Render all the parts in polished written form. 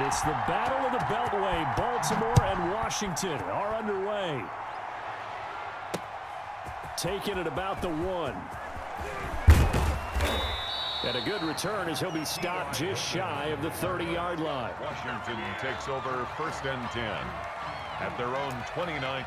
It's the Battle of the Beltway. Baltimore and Washington are underway. Taking it about the 1. And a good return as he'll be stopped just shy of the 30-yard line. Washington takes over 1st and 10 at their own 29.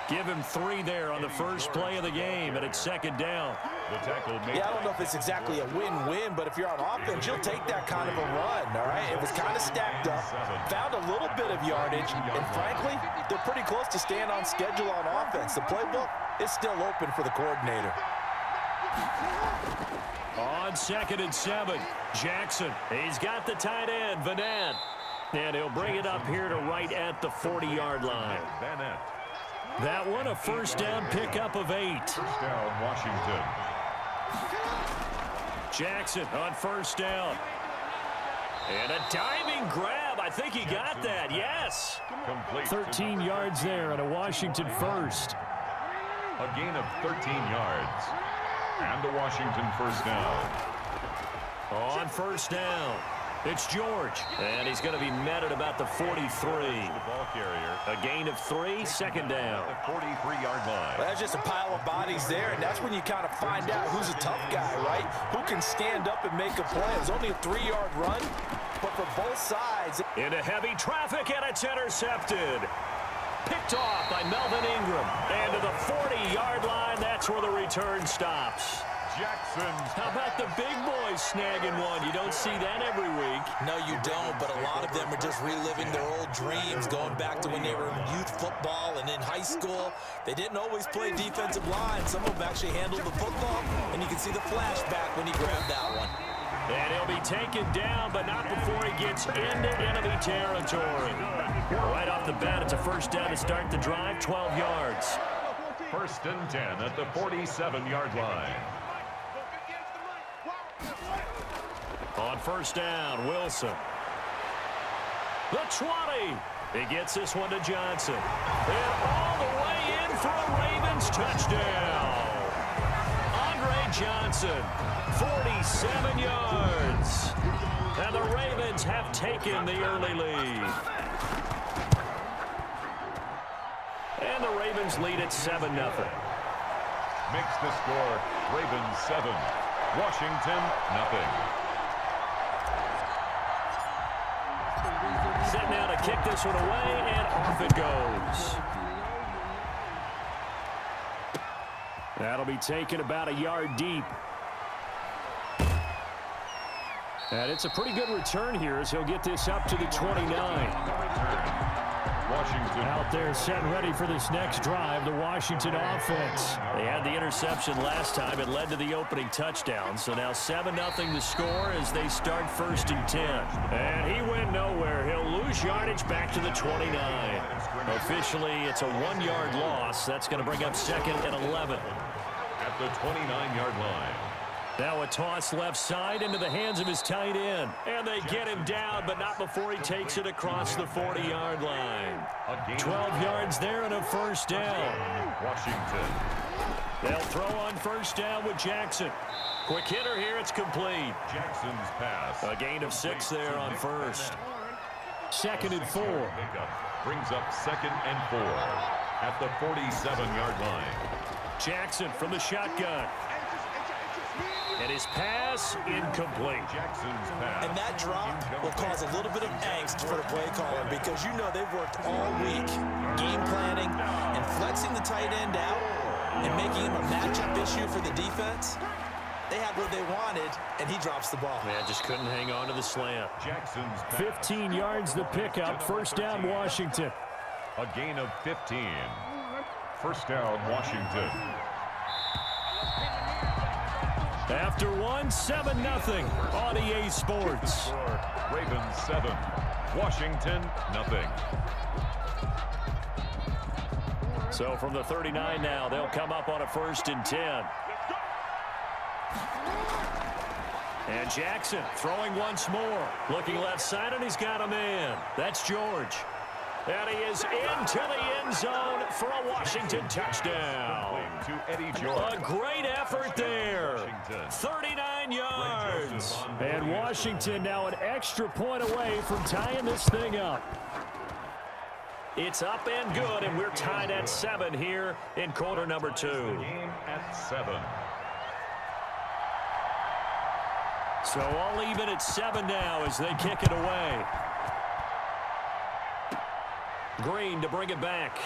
Give him 3 there on the first play of the game, and it's 2nd down. The tackle made. Yeah, I don't know if it's exactly a win-win, but if you're on offense, you'll take that kind of a run, all right? It was kind of stacked up, found a little bit of yardage, and frankly, they're pretty close to staying on schedule on offense. The playbook is still open for the coordinator. On 2nd and 7, Jackson. He's got the tight end, Vanette. And he'll bring it up here to right at the 40-yard line. That one, a first down pickup of 8. First down, Washington. Jackson on first down. And a diving grab. I think he got that, yes. Complete. 13 yards there and a Washington first. A gain of 13 yards. And a Washington first down. On first down, it's George. And he's going to be met at about the 43. The ball carrier. A gain of 3, 2nd down. The 43-yard line. Well, that's just a pile of bodies there, and that's when you kind of find out who's a tough guy, right? Who can stand up and make a play. It was only a 3-yard run, but for both sides. Into heavy traffic, and it's intercepted. Picked off by Melvin Ingram. And to the 40-yard line, that's where the return stops. Jackson. How about the big boys snagging one? You don't see that every week. No, you don't, but a lot of them are just reliving their old dreams, going back to when they were in youth football and in high school. They didn't always play defensive line. Some of them actually handled the football, and you can see the flashback when he grabbed that one. And he'll be taken down, but not before he gets into enemy territory. Right off the bat, it's a first down to start the drive, 12 yards. 1st and 10 at the 47-yard line. On first down, Wilson. The 20. He gets this one to Johnson. And all the way in for a Ravens touchdown. Andre Johnson, 47 yards. And the Ravens have taken the early lead. And the Ravens lead at 7-0. Makes the score Ravens 7, Washington nothing. Set now to kick this one away, and off it goes. That'll be taken about a yard deep. And it's a pretty good return here as he'll get this up to the 29. Washington out there set ready for this next drive, the Washington offense. They had the interception last time. It led to the opening touchdown. So now 7-0 the score as they start 1st and 10. And he went nowhere. He'll lose yardage back to the 29. Officially, it's a 1-yard loss. That's going to bring up 2nd and 11. at the 29-yard line. Now a toss left side into the hands of his tight end. And they get him down, but not before he takes it across the 40-yard line. 12 yards there and a first down. Washington. They'll throw on first down with Jackson. Quick hitter here, it's complete. Jackson's pass. A gain of 6 there on first. 2nd and 4. Brings up 2nd and 4 at the 47-yard line. Jackson from the shotgun. And his pass incomplete. Jackson's pass. And that drop will cause a little bit of angst for the play caller because you know they've worked all week game planning and flexing the tight end out and making him a matchup issue for the defense. They had what they wanted, and he drops the ball. Man, just couldn't hang on to the slant. Jackson's pass. 15 yards the pickup. First down, Washington. A gain of 15. First down, Washington. After one, 7-0 on EA Sports. Ravens 7, Washington nothing. So from the 39 now, they'll come up on a 1st and 10. And Jackson throwing once more. Looking left side, and he's got a man. That's George. And he is into the end zone for a Washington touchdown. To Eddie George. A great effort there. 39 yards. And Washington now an extra point away from tying this thing up. It's up and good, and we're tied at 7 here in quarter number 2. Game at 7. So all even at 7 now as they kick it away. Green to bring it back.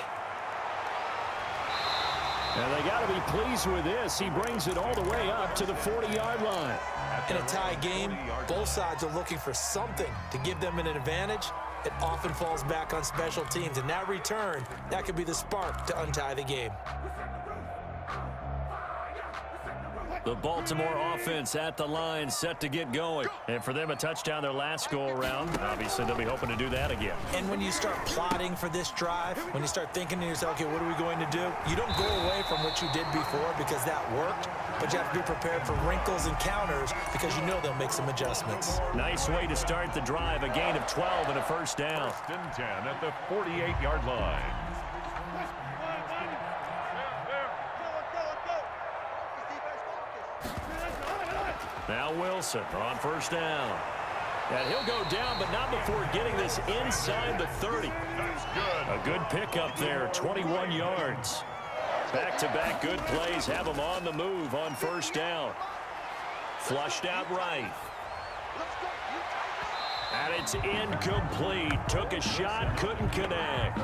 And they got to be pleased with this. He brings it all the way up to the 40-yard line. In a tie game, both sides are looking for something to give them an advantage. It often falls back on special teams. And that return, that could be the spark to untie the game. The Baltimore offense at the line, set to get going. And for them, a touchdown their last go-around. Obviously, they'll be hoping to do that again. And when you start plotting for this drive, when you start thinking to yourself, okay, what are we going to do? You don't go away from what you did before because that worked, but you have to be prepared for wrinkles and counters because you know they'll make some adjustments. Nice way to start the drive, a gain of 12 and a first down. First and 10 at the 48-yard line. Now Wilson on first down. And he'll go down, but not before getting this inside the 30. That's good. A good pickup there, 21 yards. Back-to-back good plays have him on the move on first down. Flushed out right. And it's incomplete. Took a shot, couldn't connect.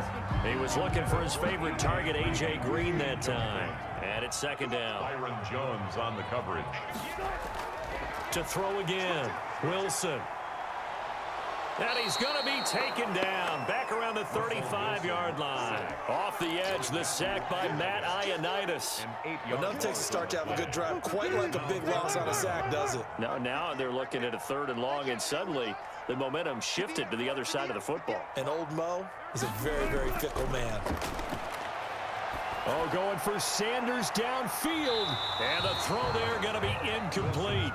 He was looking for his favorite target, A.J. Green, that time. And it's second down. Byron Jones on the coverage. To throw again, Wilson. And he's going to be taken down back around the 35-yard line. Off the edge, the sack by Matt Ioannidis. Enough takes to start to have a good drive, quite like a big loss on a sack, does it? Now they're looking at a 3rd and long, and suddenly the momentum shifted to the other side of the football. And old Mo is a very, very fickle man. Oh, going for Sanders downfield. And the throw there going to be incomplete.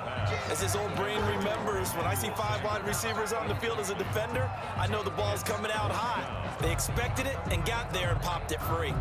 As his old brain remembers, when I see 5 wide receivers on the field as a defender, I know the ball's coming out high. They expected it and got there and popped it free.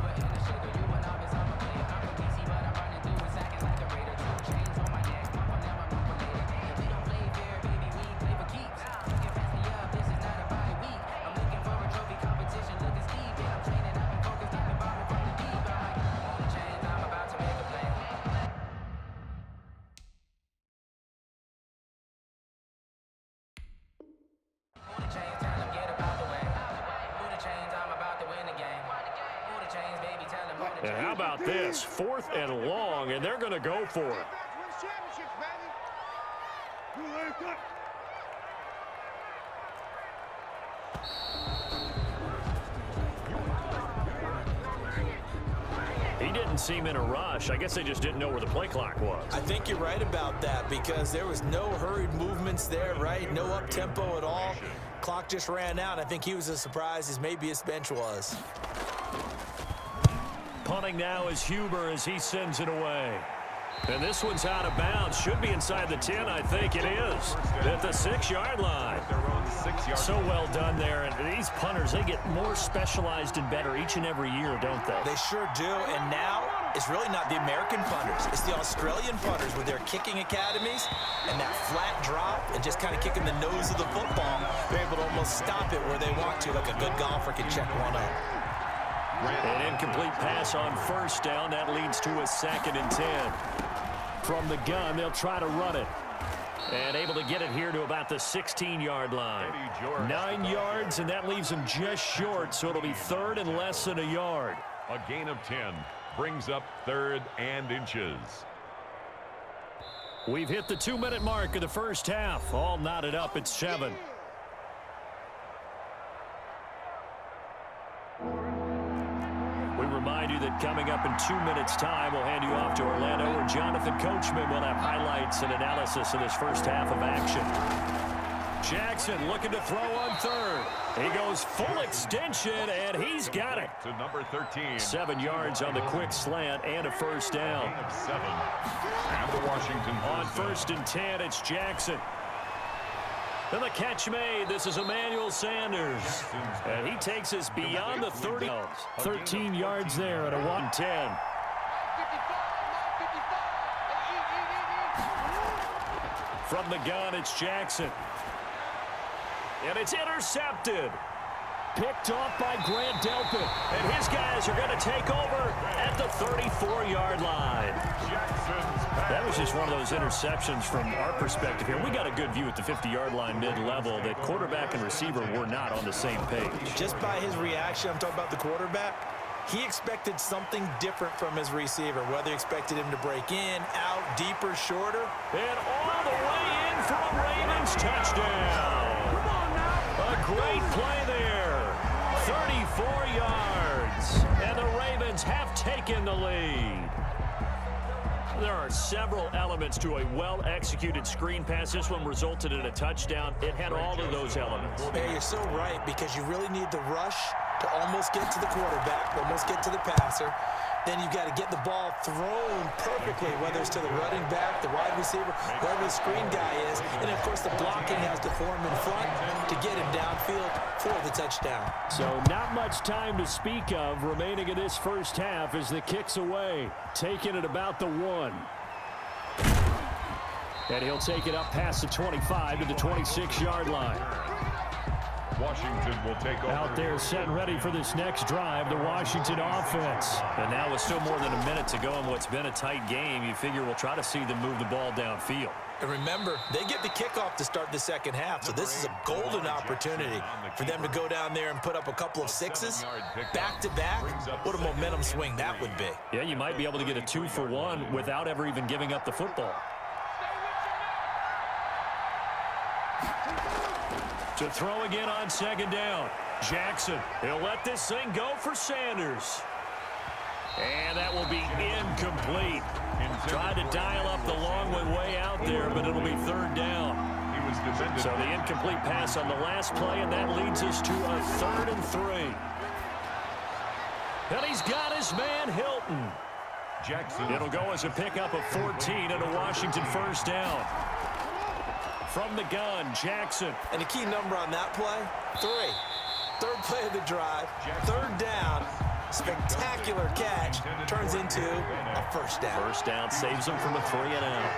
And how about this? 4th and long, and they're going to go for it. He didn't seem in a rush. I guess they just didn't know where the play clock was. I think you're right about that because there was no hurried movements there, right? No up-tempo at all. Clock just ran out. I think he was as surprised as maybe his bench was. Punting now is Huber as he sends it away. And this one's out of bounds. Should be inside the 10, I think it is. At the 6-yard line. So well done there. And these punters, they get more specialized and better each and every year, don't they? They sure do. And now it's really not the American punters. It's the Australian punters with their kicking academies and that flat drop and just kind of kicking the nose of the football. They're able to almost stop it where they want to, like a good golfer can check one up. An incomplete pass on first down. That leads to a 2nd and 10. From the gun, they'll try to run it. And able to get it here to about the 16-yard line. 9 yards, and that leaves them just short, so it'll be 3rd and less than a yard. A gain of 10 brings up 3rd and inches. We've hit the 2-minute mark of the first half. All knotted up at 7. We remind you that coming up in 2 minutes' time, we'll hand you off to Orlando, where Jonathan Coachman will have highlights and analysis of this first half of action. Jackson looking to throw on third. He goes full extension, and he's got it. To number 13. 7 yards on the quick slant and a first down. Gain of 7. And the Washington On first and 10, it's Jackson. And the catch made. This is Emmanuel Sanders. And he takes us beyond the 30. 13 yards there at a 1-10. From the gun, it's Jackson. And it's intercepted. Picked off by Grant Delpit. And his guys are going to take over at the 34-yard line. That was just one of those interceptions from our perspective here. We got a good view at the 50-yard line mid-level that quarterback and receiver were not on the same page. Just by his reaction, I'm talking about the quarterback, he expected something different from his receiver, whether he expected him to break in, out, deeper, shorter. And all the way in for a Ravens touchdown. A great play there. 34 yards. And the Ravens have taken the lead. There are several elements to a well-executed screen pass. This one resulted in a touchdown. It had all of those elements. Hey, you're so right, because you really need the rush to almost get to the quarterback, almost get to the passer. Then you've got to get the ball thrown perfectly, whether it's to the running back, the wide receiver, wherever the screen guy is. And, of course, the blocking has to form in front to get him downfield for the touchdown. So not much time to speak of remaining in this first half as the kick's away. Taking it about the 1. And he'll take it up past the 25 to the 26-yard line. Washington will take over. Out there set and ready for this next drive, the Washington offense. And now with still more than a minute to go in what's been a tight game, you figure we'll try to see them move the ball downfield. And remember, they get the kickoff to start the second half, so this is a golden opportunity for them to go down there and put up a couple of sixes back-to-back. What a momentum swing that would be. Yeah, you might be able to get a 2-for-1 without ever even giving up the football. To throw again on second down. Jackson, he'll let this thing go for Sanders. And that will be incomplete. Tried to dial up the long way out there, but it'll be third down. He was defended. So the incomplete pass on the last play, and that leads us to a 3rd and 3. And he's got his man Hilton. Jackson. It'll go as a pickup of 14 and a Washington first down. From the gun, Jackson. And the key number on that play, 3. Third play of the drive, third down, spectacular catch, turns into a first down. First down saves him from a 3 and out.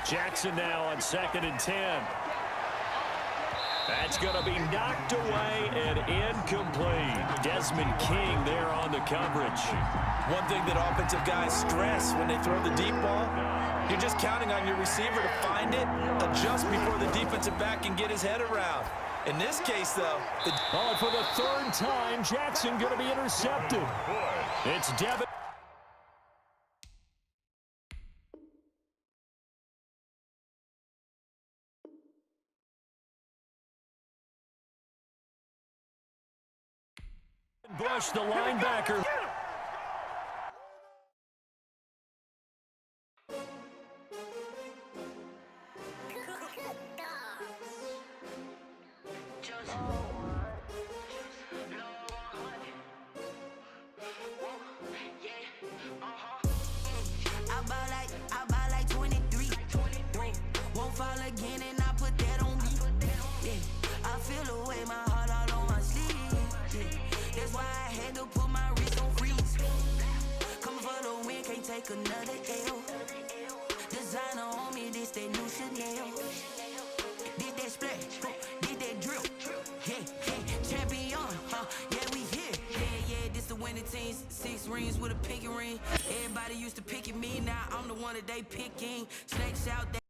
Jackson now on 2nd and 10. That's going to be knocked away and incomplete. Desmond King there on the coverage. One thing that offensive guys stress when they throw the deep ball, you're just counting on your receiver to find it, adjust before the defensive back can get his head around. In this case, though, for the 3rd time, Jackson going to be intercepted. It's Devin. Bush, the linebacker. I buy like 23. Won't fall again and I put that on me. Yeah, I feel away my heart all on my sleeve. Yeah, that's why I had to put my wrist on freeze. Coming for the win, can't take another L. Designer on me, this that new Chanel. Did that splash, did that drip. Yeah, champion, yeah, we here. Yeah, this the winning teams. 6 rings with a pinky ring. Everybody used to pick at me, now I'm the one that they picking. Snakes out there.